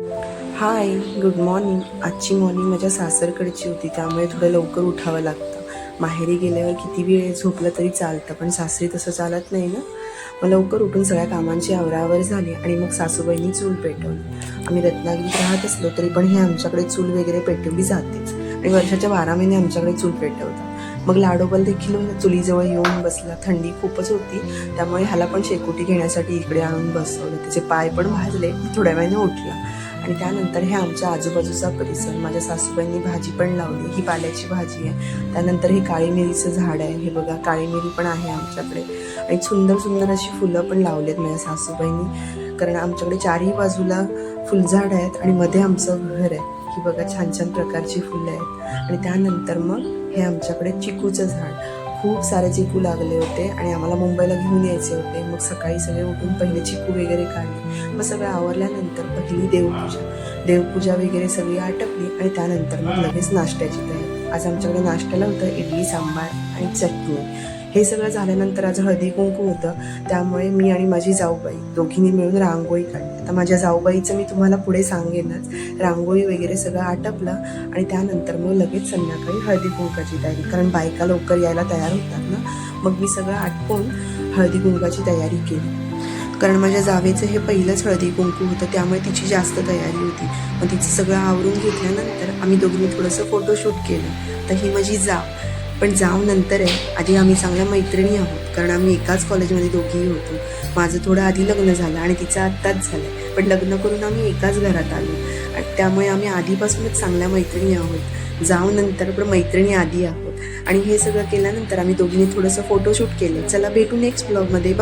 हाय, good morning. आजची morning माझ्या सासरकडची होती, त्यामुळे थोडं लवकर उठावं लागतं. माहेरी गेल्यावर किती वेळ झोपलं तरी चालतं, पण सासरी तसं चालत नाही ना. मग लवकर उठून सगळ्या कामांची आवराआवर झाली आणि मग सासूबाईंनी चूल पेटवली. आम्ही रत्नागिरीत राहत असलो तरी पण हे आमच्याकडे चूल वगैरे पेटवली जातेच आणि वर्षाच्या 12 महिने आमच्याकडे चूल पेटवतात. मग लाडोबल देखील चुलीजवळ येऊन बसला. थंडी खूपच होती, त्यामुळे ह्याला पण शेकोटी घेण्यासाठी इकडे आणून बसवलं. त्याचे पाय पण भाजले. थोड्या वेळाने उठला आणि त्यानंतर हे आमच्या आजूबाजूचा परिसर. माझ्या सासूबाईंनी भाजी पण लावली. ही पाल्याची भाजी आहे. त्यानंतर हे काळी मिरीचं झाड आहे. हे बघा, काळी मिरी पण आहे आमच्याकडे आणि सुंदर सुंदर अशी फुलं पण लावलेत माझ्या सासूबाईंनी, कारण आमच्याकडे चारही बाजूला फुलझाड आहेत आणि मध्ये आमचं घर आहे. ही बघा, छान छान प्रकारची फुलं आहेत. आणि त्यानंतर मग हे आमच्याकडे चिकूचं झाड. खूप सारे चिकू लागले होते आणि आम्हाला मुंबईला घेऊन यायचे होते. मग सकाळी सगळे उठून पहिले चिकू वगैरे काढले. मग सगळं आवरल्यानंतर पहिली देवपूजा वगैरे सगळी आटपली आणि त्यानंतर मग लगेच नाश्त्याची तयारी. आज आमच्याकडे नाश्त्याला होतं इडली, सांबार आणि चटणी. हे सगळं झाल्यानंतर आज हळदी कुंकू होतं, त्यामुळे मी आणि माझी जाऊबाई दोघींनी मिळून रांगोळी काढली. आता माझ्या जाऊबाईचं मी तुम्हाला पुढे सांगेनच. रांगोळी वगैरे सगळं आटपलं आणि त्यानंतर मग लगेच संध्याकाळी हळदी कुंकाची तयारी, कारण बायका लवकर यायला तयार होतात ना. मग मी सगळं आटपून हळदी कुंकाची तयारी केली, कारण माझ्या जावेचं हे पहिलंच हळदी कुंकू होतं, त्यामुळे तिची जास्त तयारी होती. मग तिचं सगळं आवरून घेतल्यानंतर आम्ही दोघींनी थोडंसं फोटोशूट केलं. तर ही माझी जाव. पण जाव नंतर आहे, आधी आम्ही चांगल्या मैत्रिणी आहोत, कारण आम्ही एकाच कॉलेजमध्ये दोघीही होतो. माझं थोडं आधी लग्न झालं आणि तिचं आत्ताच झालं, पण लग्न करून आम्ही एकाच घरात आलो आणि त्यामुळे आम्ही आधीपासूनच चांगल्या मैत्रिणी आहोत. जाव नंतर पण मैत्रिणी आधी आहोत. आणि हे सगळं केल्यानंतर आम्ही दोघींनी थोडंसं फोटोशूट केलं. चला भेटू नेक्स्ट ब्लॉगमध्ये.